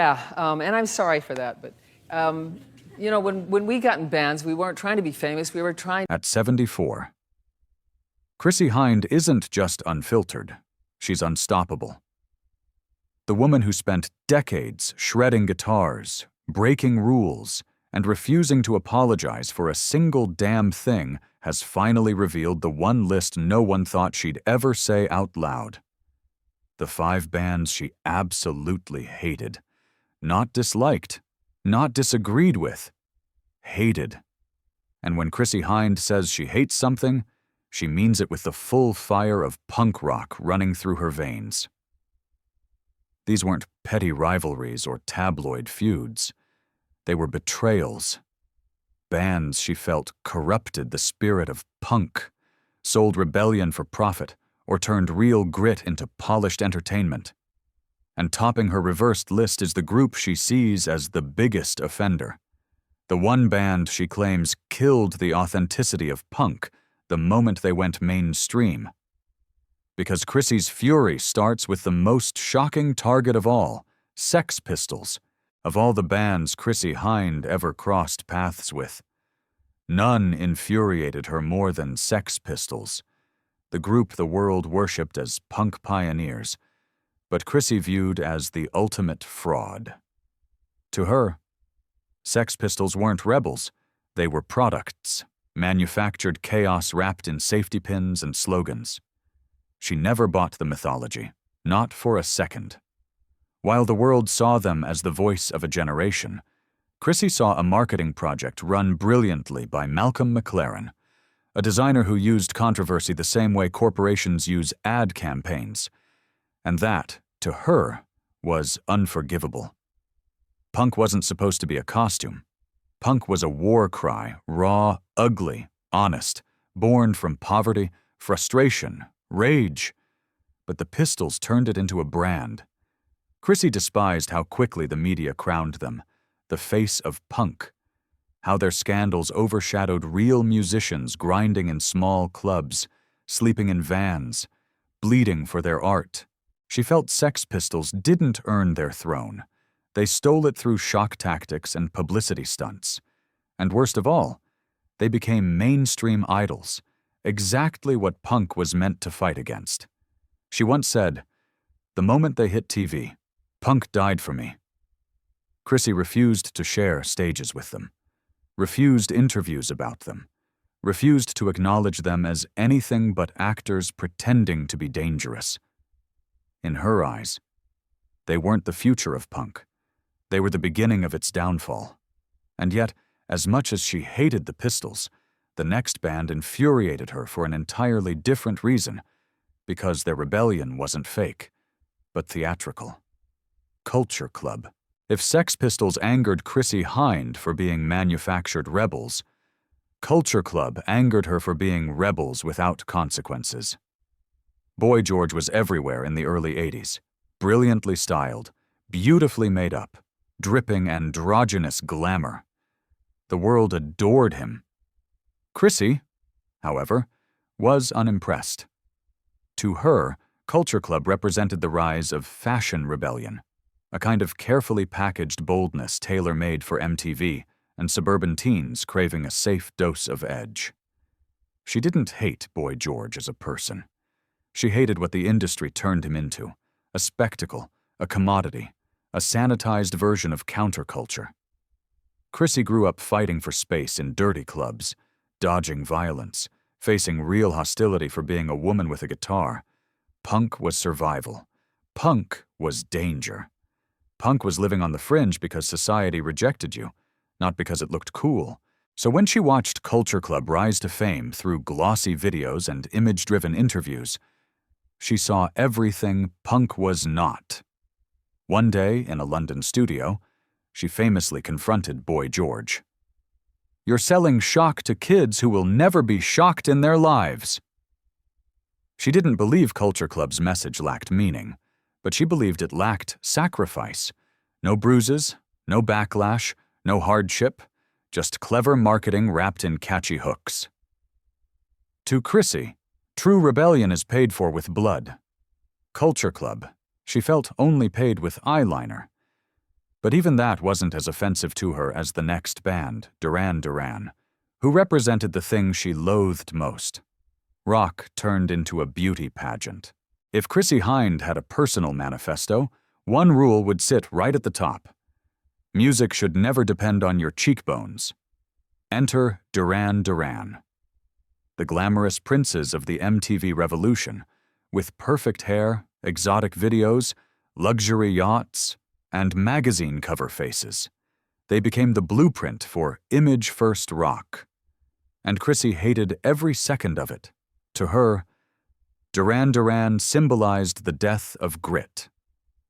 Yeah, and I'm sorry for that, but when we got in bands, we weren't trying to be famous. We were trying. At 74, Chrissie Hynde isn't just unfiltered, she's unstoppable. The woman who spent decades shredding guitars, breaking rules, and refusing to apologize for a single damn thing has finally revealed the one list no one thought she'd ever say out loud. The 5 bands she absolutely hated. Not disliked, not disagreed with, hated. And when Chrissie Hynde says she hates something, she means it with the full fire of punk rock running through her veins. These weren't petty rivalries or tabloid feuds. They were betrayals. Bands she felt corrupted the spirit of punk, sold rebellion for profit, or turned real grit into polished entertainment. And topping her reversed list is the group she sees as the biggest offender. The one band she claims killed the authenticity of punk the moment they went mainstream. Because Chrissie's fury starts with the most shocking target of all, Sex Pistols, of all the bands Chrissie Hynde ever crossed paths with. None infuriated her more than Sex Pistols, the group the world worshipped as punk pioneers, but Chrissie viewed as the ultimate fraud. To her, Sex Pistols weren't rebels, they were products, manufactured chaos wrapped in safety pins and slogans. She never bought the mythology, not for a second. While the world saw them as the voice of a generation, Chrissie saw a marketing project run brilliantly by Malcolm McLaren, a designer who used controversy the same way corporations use ad campaigns. And that, to her, was unforgivable. Punk wasn't supposed to be a costume. Punk was a war cry, raw, ugly, honest, born from poverty, frustration, rage. But the Pistols turned it into a brand. Chrissie despised how quickly the media crowned them, the face of punk, how their scandals overshadowed real musicians grinding in small clubs, sleeping in vans, bleeding for their art. She felt Sex Pistols didn't earn their throne. They stole it through shock tactics and publicity stunts. And worst of all, they became mainstream idols, exactly what punk was meant to fight against. She once said, "The moment they hit TV, punk died for me." Chrissie refused to share stages with them, refused interviews about them, refused to acknowledge them as anything but actors pretending to be dangerous. In her eyes, they weren't the future of punk. They were the beginning of its downfall. And yet, as much as she hated the Pistols, the next band infuriated her for an entirely different reason, because their rebellion wasn't fake, but theatrical. Culture Club. If Sex Pistols angered Chrissie Hynde for being manufactured rebels, Culture Club angered her for being rebels without consequences. Boy George was everywhere in the early 80s, brilliantly styled, beautifully made up, dripping androgynous glamour. The world adored him. Chrissie, however, was unimpressed. To her, Culture Club represented the rise of fashion rebellion, a kind of carefully packaged boldness tailor-made for MTV and suburban teens craving a safe dose of edge. She didn't hate Boy George as a person. She hated what the industry turned him into, a spectacle, a commodity, a sanitized version of counterculture. Chrissie grew up fighting for space in dirty clubs, dodging violence, facing real hostility for being a woman with a guitar. Punk was survival. Punk was danger. Punk was living on the fringe because society rejected you, not because it looked cool. So when she watched Culture Club rise to fame through glossy videos and image-driven interviews, she saw everything punk was not. One day, in a London studio, she famously confronted Boy George. "You're selling shock to kids who will never be shocked in their lives." She didn't believe Culture Club's message lacked meaning, but she believed it lacked sacrifice. No bruises, no backlash, no hardship, just clever marketing wrapped in catchy hooks. To Chrissie, true rebellion is paid for with blood. Culture Club, she felt only paid with eyeliner. But even that wasn't as offensive to her as the next band, Duran Duran, who represented the thing she loathed most. Rock turned into a beauty pageant. If Chrissie Hynde had a personal manifesto, one rule would sit right at the top. Music should never depend on your cheekbones. Enter Duran Duran, the glamorous princes of the MTV revolution, with perfect hair, exotic videos, luxury yachts, and magazine cover faces. They became the blueprint for image-first rock. And Chrissie hated every second of it. To her, Duran Duran symbolized the death of grit.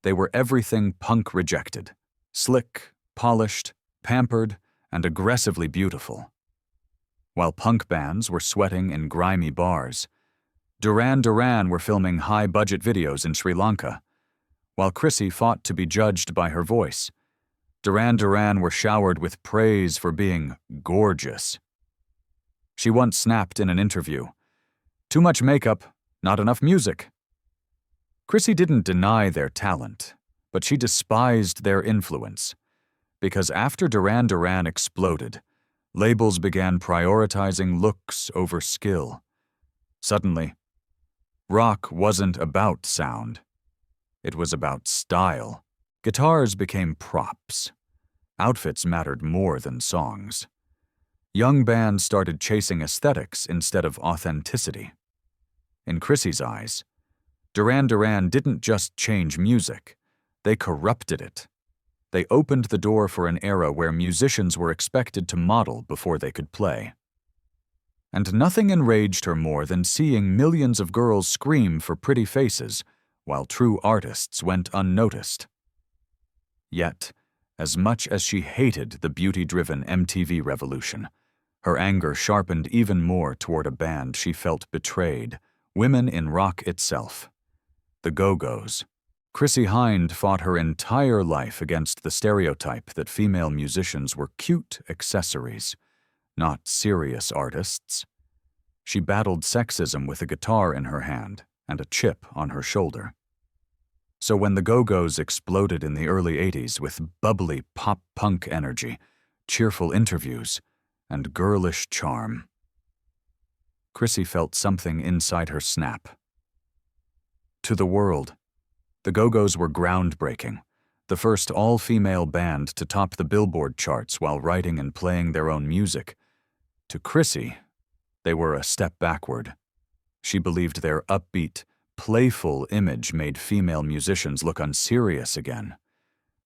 They were everything punk rejected: slick, polished, pampered, and aggressively beautiful. While punk bands were sweating in grimy bars, Duran Duran were filming high-budget videos in Sri Lanka. While Chrissie fought to be judged by her voice, Duran Duran were showered with praise for being gorgeous. She once snapped in an interview, "Too much makeup, not enough music." Chrissie didn't deny their talent, but she despised their influence. Because after Duran Duran exploded, labels began prioritizing looks over skill. Suddenly, rock wasn't about sound. It was about style. Guitars became props. Outfits mattered more than songs. Young bands started chasing aesthetics instead of authenticity. In Chrissie's eyes, Duran Duran didn't just change music, they corrupted it. They opened the door for an era where musicians were expected to model before they could play. And nothing enraged her more than seeing millions of girls scream for pretty faces while true artists went unnoticed. Yet, as much as she hated the beauty-driven MTV revolution, her anger sharpened even more toward a band she felt betrayed, women in rock itself. The Go-Go's. Chrissie Hynde fought her entire life against the stereotype that female musicians were cute accessories, not serious artists. She battled sexism with a guitar in her hand and a chip on her shoulder. So when the Go-Go's exploded in the early 80s with bubbly pop-punk energy, cheerful interviews, and girlish charm, Chrissie felt something inside her snap. To the world, the Go-Go's were groundbreaking, the first all-female band to top the Billboard charts while writing and playing their own music. To Chrissie, they were a step backward. She believed their upbeat, playful image made female musicians look unserious again.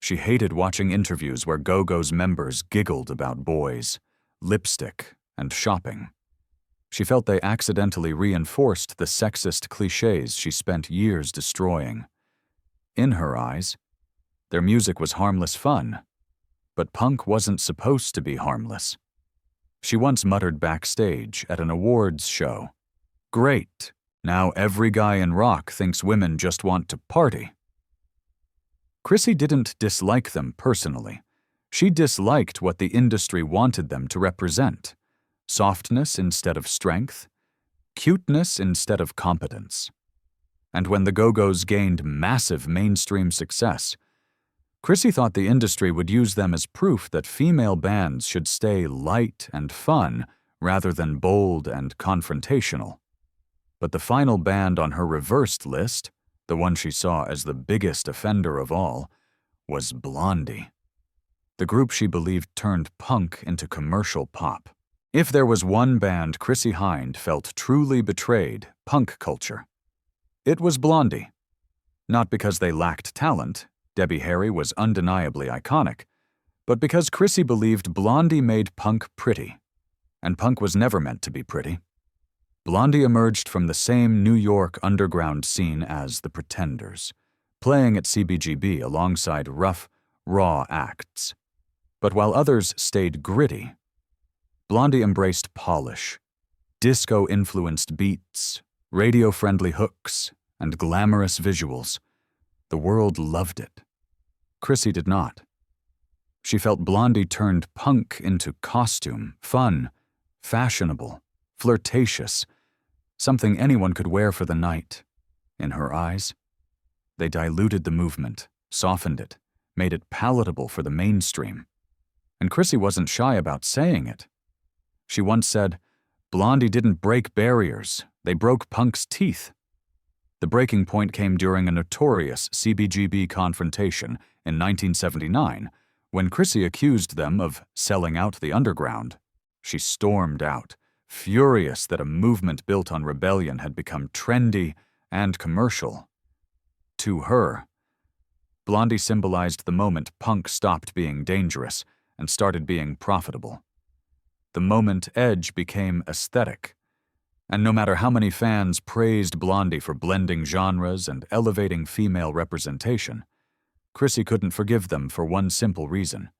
She hated watching interviews where Go-Go's members giggled about boys, lipstick, and shopping. She felt they accidentally reinforced the sexist cliches she spent years destroying. In her eyes, their music was harmless fun, but punk wasn't supposed to be harmless. She once muttered backstage at an awards show, "Great, now every guy in rock thinks women just want to party." Chrissie didn't dislike them personally. She disliked what the industry wanted them to represent: softness instead of strength, cuteness instead of competence. And when the Go-Go's gained massive mainstream success, Chrissie thought the industry would use them as proof that female bands should stay light and fun rather than bold and confrontational. But the final band on her reversed list, the one she saw as the biggest offender of all, was Blondie. The group she believed turned punk into commercial pop. If there was one band Chrissie Hynde felt truly betrayed punk culture, it was Blondie. Not because they lacked talent, Debbie Harry was undeniably iconic, but because Chrissie believed Blondie made punk pretty, and punk was never meant to be pretty. Blondie emerged from the same New York underground scene as the Pretenders, playing at CBGB alongside rough, raw acts. But while others stayed gritty, Blondie embraced polish, disco-influenced beats, radio-friendly hooks, and glamorous visuals. The world loved it. Chrissie did not. She felt Blondie turned punk into costume, fun, fashionable, flirtatious, something anyone could wear for the night. In her eyes, they diluted the movement, softened it, made it palatable for the mainstream. And Chrissie wasn't shy about saying it. She once said, "Blondie didn't break barriers, they broke punk's teeth." The breaking point came during a notorious CBGB confrontation in 1979, when Chrissie accused them of selling out the underground. She stormed out, furious that a movement built on rebellion had become trendy and commercial. To her, Blondie symbolized the moment punk stopped being dangerous and started being profitable. The moment edge became aesthetic. And no matter how many fans praised Blondie for blending genres and elevating female representation, Chrissie couldn't forgive them for one simple reason.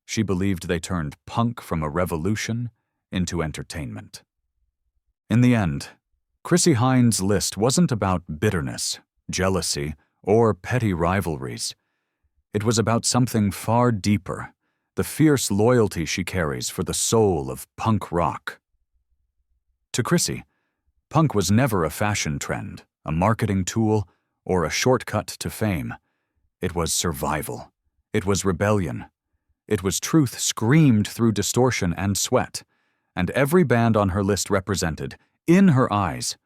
She believed they turned punk from a revolution into entertainment. In the end, Chrissie Hynde's list wasn't about bitterness, jealousy, or petty rivalries. It was about something far deeper, the fierce loyalty she carries for the soul of punk rock. To Chrissie, punk was never a fashion trend, a marketing tool, or a shortcut to fame. It was survival. It was rebellion. It was truth screamed through distortion and sweat, and every band on her list represented, in her eyes,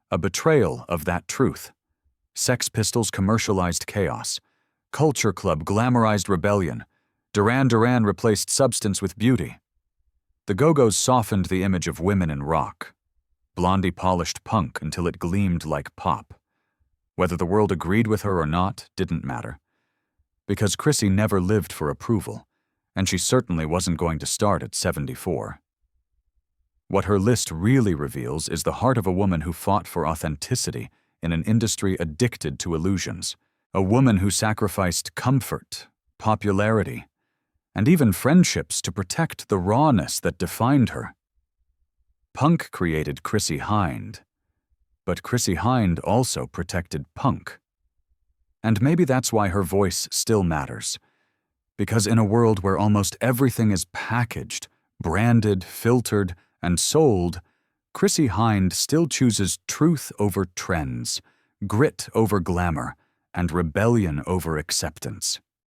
a betrayal of that truth. Sex Pistols commercialized chaos. Culture Club glamorized rebellion. Duran Duran replaced substance with beauty. The Go-Go's softened the image of women in rock. Blondie polished punk until it gleamed like pop. Whether the world agreed with her or not didn't matter. Because Chrissie never lived for approval, and she certainly wasn't going to start at 74. What her list really reveals is the heart of a woman who fought for authenticity in an industry addicted to illusions, a woman who sacrificed comfort, popularity, and even friendships to protect the rawness that defined her. Punk created Chrissie Hynde, but Chrissie Hynde also protected punk. And maybe that's why her voice still matters, because in a world where almost everything is packaged, branded, filtered, and sold, Chrissie Hynde still chooses truth over trends, grit over glamour, and rebellion over acceptance.